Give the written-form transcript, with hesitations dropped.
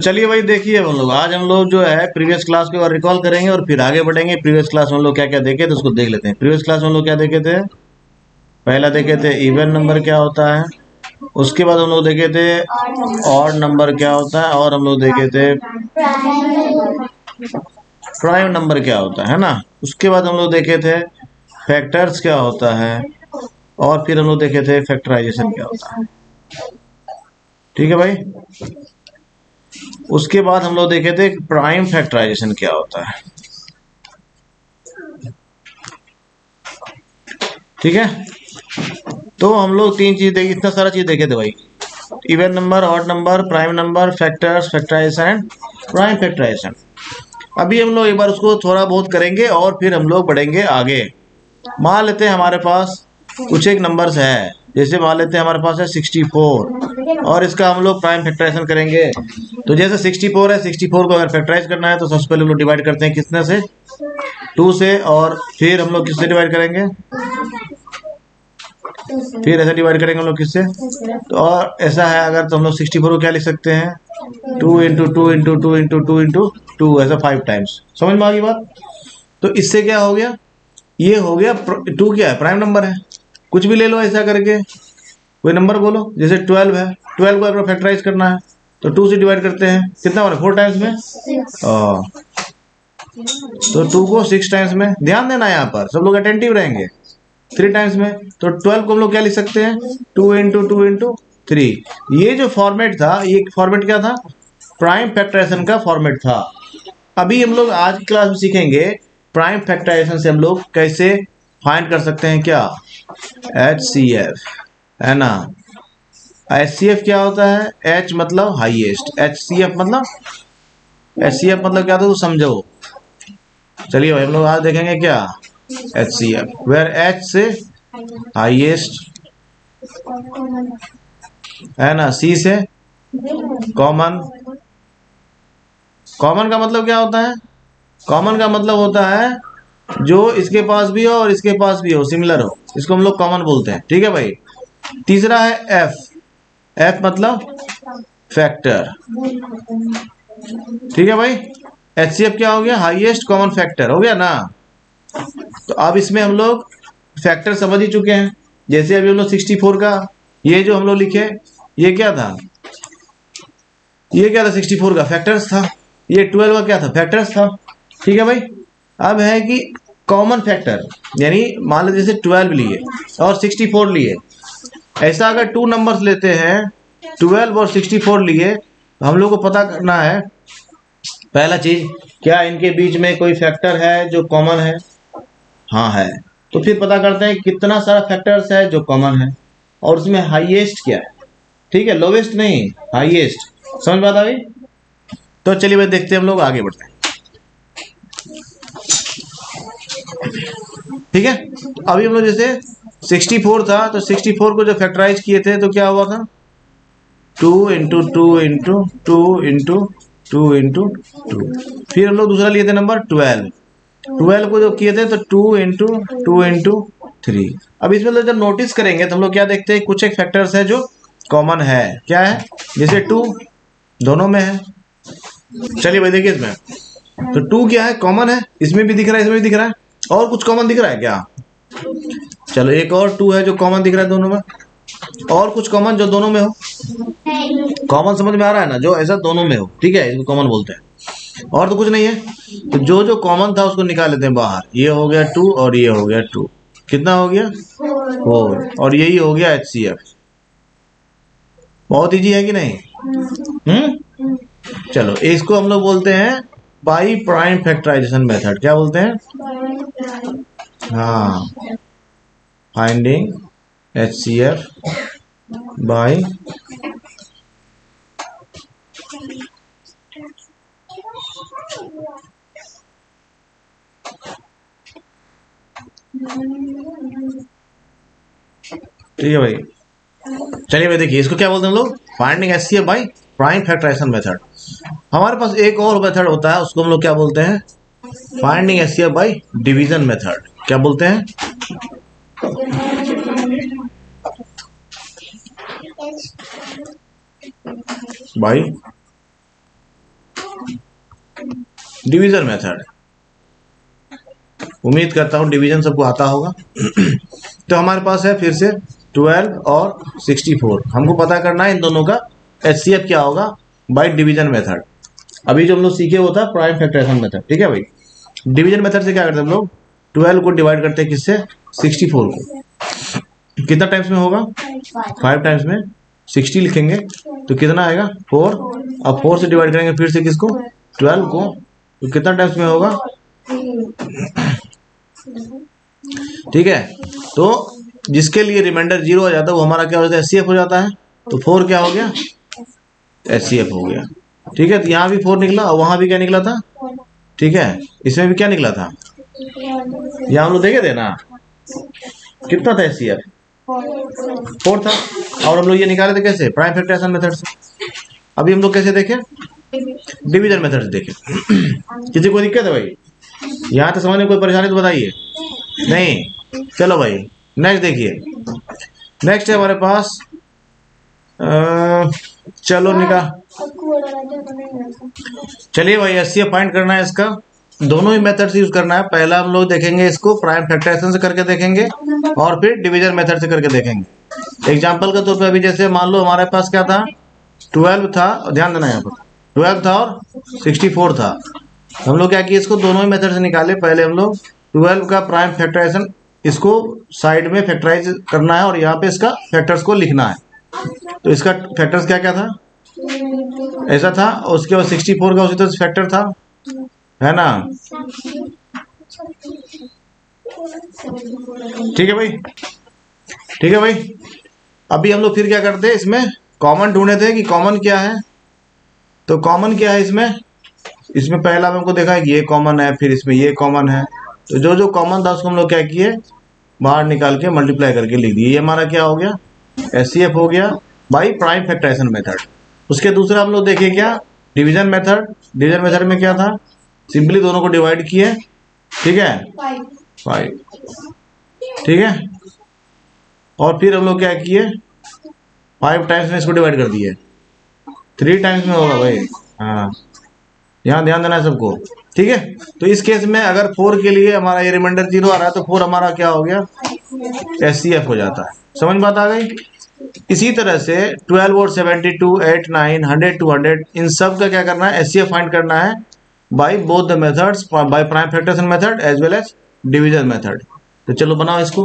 चलिए भाई, देखिए हम लोग आज हम लोग जो है प्रीवियस क्लास को और रिकॉल करेंगे और फिर आगे बढ़ेंगे। प्रीवियस क्लास में हम लोग क्या क्या देखे थे उसको देख लेते हैं। प्रीवियस क्लास में हम लोग क्या देखे थे? पहला देखे थे इवन नंबर क्या होता है, उसके बाद हम लोग देखे थे ऑड नंबर क्या होता है, और हम लोग देखे थे प्राइम नंबर क्या होता है ना। उसके बाद हम लोग देखे थे फैक्टर्स क्या होता है, और फिर हम लोग देखे थे फैक्टराइजेशन क्या होता है। ठीक है भाई। उसके बाद हम लोग देखे थे प्राइम फैक्टराइजेशन क्या होता है। ठीक है, तो हम लोग तीन चीज देखे, इतना सारा चीज देखे थे भाई। Even number, odd number, prime number, factors, factorization and prime factorization. अभी हम लोग एक बार उसको थोड़ा बहुत करेंगे और फिर हम लोग बढ़ेंगे आगे। मान लेते हैं हमारे पास कुछ एक नंबर्स है, जैसे मान लेते हैं हमारे पास है 64 और इसका हम लोग प्राइम फैक्टराइजेशन करेंगे। तो जैसे 64 है, 64 को अगर फैक्टराइज करना है तो सबसे पहले हम लोग डिवाइड करते हैं किसने से, 2 से, और फिर हम लोग किससे डिवाइड करेंगे, फिर ऐसे डिवाइड करेंगे हम लोग किससे। तो और ऐसा है अगर, तो हम लोग 64 को क्या लिख सकते हैं, 2 इंटू 2 इंटू 2 इंटू 2 इंटू 2, ऐसा 5 टाइम्स। समझ में आ गई बात? तो इससे क्या हो गया, ये हो गया 2 क्या है, प्राइम नंबर है। कुछ भी ले लो ऐसा करके, कोई नंबर बोलो, जैसे 12 है, 12 को अगर फैक्टराइज करना है तो 2 से डिवाइड करते हैं, कितना बना 4 टाइम्स में, तो 2 को 6 टाइम्स में। ध्यान देना यहाँ पर, सब लोग अटेंटिव रहेंगे। 3 टाइम्स में, तो 12 को हम लोग क्या लिख सकते हैं, 2 इंटू 2 इंटू 3। ये जो फॉर्मेट था, ये फॉर्मेट क्या था, प्राइम फैक्टराइजेशन का फॉर्मेट था। अभी हम लोग आज की क्लास में सीखेंगे प्राइम फैक्टराइजेशन से हम लोग कैसे फाइंड कर सकते हैं क्या, HCF, है ना। HCF क्या होता है, H मतलब हाईएस्ट, HCF मतलब, HCF मतलब क्या था तो समझो। चलिए भाई हम लोग आज देखेंगे क्या, HCF, वेयर H से हाईएस्ट, है ना, C से कॉमन। कॉमन का मतलब क्या होता है, कॉमन का मतलब होता है जो इसके पास भी हो और इसके पास भी हो, सिमिलर हो, इसको हम लोग कॉमन बोलते हैं। ठीक है भाई। तीसरा है F, F मतलब फैक्टर। ठीक है भाई। HCF क्या हो गया, हाईएस्ट कॉमन फैक्टर हो गया ना। तो अब इसमें हम लोग फैक्टर समझ ही चुके हैं। जैसे अभी हम लोग 64 का ये जो हम लोग लिखे, ये क्या था, ये क्या था, 64 का फैक्टर्स था। ये 12 का क्या था, फैक्टर्स था। ठीक है भाई। अब है कि कॉमन फैक्टर, यानी मान लो जैसे 12 लिए और 64 लिए, ऐसा अगर 2 नंबर्स लेते हैं, 12 और 64 लिए, तो हम लोग को पता करना है पहला चीज, क्या इनके बीच में कोई फैक्टर है जो कॉमन है। हाँ है। तो फिर पता करते हैं कितना सारा फैक्टर्स है जो कॉमन है, और उसमें हाईएस्ट क्या है। ठीक है, लोवेस्ट नहीं, हाईएस्ट। समझ बात आ गई? तो चलिए भाई देखते हैं, हम लोग आगे बढ़ते हैं। ठीक है, तो अभी हम लोग जैसे 64 था, तो 64 को जो फैक्टराइज किए थे तो क्या हुआ था, 2 इंटू 2 इंटू 2 इंटू 2 इंटू 2। फिर हम लोग दूसरा लिए थे नंबर 12, 12 को जो किए थे तो 2 इंटू 2 इंटू 3। अब इसमें जब नोटिस करेंगे तो हम लोग क्या देखते हैं, कुछ एक फैक्टर्स है जो कॉमन है। क्या है, जैसे 2 दोनों में है। चलिए भाई देखिए इसमें, तो 2 क्या है, कॉमन है, इसमें भी दिख रहा है, इसमें भी दिख रहा है। और कुछ कॉमन दिख रहा है क्या, चलो एक और 2 है जो कॉमन दिख रहा है दोनों में। और कुछ कॉमन जो दोनों में हो, कॉमन समझ में आ रहा है ना, जो ऐसा दोनों में हो, ठीक है, इसको कॉमन बोलते हैं। और तो कुछ नहीं है, तो जो जो कॉमन था उसको निकाल लेते हैं बाहर। ये हो गया 2 और ये हो गया 2, कितना हो गया 4, और यही हो गया HCF। बहुत इजी है कि नहीं? चलो इसको हम लोग बोलते हैं बाई प्राइम फैक्टराइजेशन मेथड। क्या बोलते हैं, हाँ, फाइंडिंग HCF बाई ठीक है भाई। चलिए भाई देखिए, इसको क्या बोलते हैं हम लोग, finding HCF by prime factorization method. हमारे पास एक और मेथड होता है, उसको हम लोग क्या बोलते हैं, finding HCF by division method. क्या बोलते हैं, बाई डिवीजन मेथड। उम्मीद करता हूं डिवीजन सबको आता होगा। तो हमारे पास है फिर से 12 और 64। हमको पता करना है इन दोनों का HCF क्या होगा बाय डिवीजन मेथड। अभी जो हम लोग सीखे वो था प्राइम फैक्टराइजेशन मेथड, ठीक है भाई। डिवीजन मेथड से क्या करते हैं हम लोग, 12 को डिवाइड करते हैं किससे, 64 को। कितना टाइम्स में होगा, 5 टाइम्स में 60 लिखेंगे तो कितना आएगा 4। अब 4 से डिवाइड करेंगे फिर से किसको, 12 को, तो कितना टाइम्स में होगा, ठीक है। तो जिसके लिए रिमाइंडर 0 आ जाता है वो हमारा क्या हो जाता है, HCF हो जाता है। तो 4 क्या हो गया, HCF हो गया, ठीक है। तो यहाँ भी 4 निकला और वहां भी क्या निकला था, ठीक है। इसमें भी क्या निकला था, यहाँ हम लोग देखे थे ना कितना था HCF, 4 था। और हम लोग ये निकाले थे कैसे, प्राइम फैक्टराइजेशन मेथड से। अभी हम लोग कैसे देखे, डिवीजन मेथड से देखे। किसी को दिक्कत है भाई, यहाँ तक समझने में कोई परेशानी तो बताइए, नहीं। चलो भाई नेक्स्ट देखिए। नेक्स्ट है हमारे पास चलो चलिए भाई HCF फाइंड करना है इसका। दोनों ही मेथड से यूज करना है। पहला हम लोग देखेंगे इसको प्राइम फैक्टराइजेशन से करके देखेंगे और फिर डिवीजन मेथड से करके देखेंगे। एग्जांपल के तौर पे अभी जैसे मान लो हमारे पास क्या था, 12 था, ध्यान देना यहाँ पर 12 था और 64 था। हम लोग क्या किए, इसको दोनों ही मेथड से निकाले। पहले हम लोग 12 का प्राइम फैक्टराइजेशन इसको साइड में फैक्टराइज करना है और यहाँ पे इसका फैक्टर्स को लिखना है। तो इसका फैक्टर्स क्या क्या था, ऐसा था, और उसके बाद 64 का उसी तरह फैक्टर था, है ना, ठीक है भाई, ठीक है भाई। अभी हम लोग फिर क्या करते हैं, इसमें कॉमन ढूंढे थे कि कॉमन क्या है। तो कॉमन क्या है इसमें, इसमें पहला हमको देखा है कि ये कॉमन है, फिर इसमें ये कॉमन है। तो जो जो कॉमन था उसको हम लोग क्या किए, बाहर निकाल के मल्टीप्लाई करके लिख दिए। ये हमारा क्या हो गया, HCF हो गया बाई प्राइम फैक्टराइजेशन मेथड। उसके दूसरा हम लोग देखें क्या, डिवीजन मेथड। डिवीजन मेथड में क्या था, सिंपली दोनों को डिवाइड किए, ठीक है, 5, ठीक है। और फिर हम लोग क्या किए, 5 टाइम्स में इसको डिवाइड कर दिए, 3 टाइम्स में होगा भाई, हाँ, यहाँ ध्यान देना है सबको, ठीक है। तो इस केस में अगर 4 के लिए हमारा ये रिमाइंडर 0 आ रहा है तो 4 हमारा क्या हो गया, HCF हो जाता है। समझ में बात आ गई। इसी तरह से 12 और 72, 8, 9, 100, 200 इन सब का क्या करना है, HCF फाइंड करना है by both the methods, by prime factorization method as well as division method. तो चलो बनाओ इसको।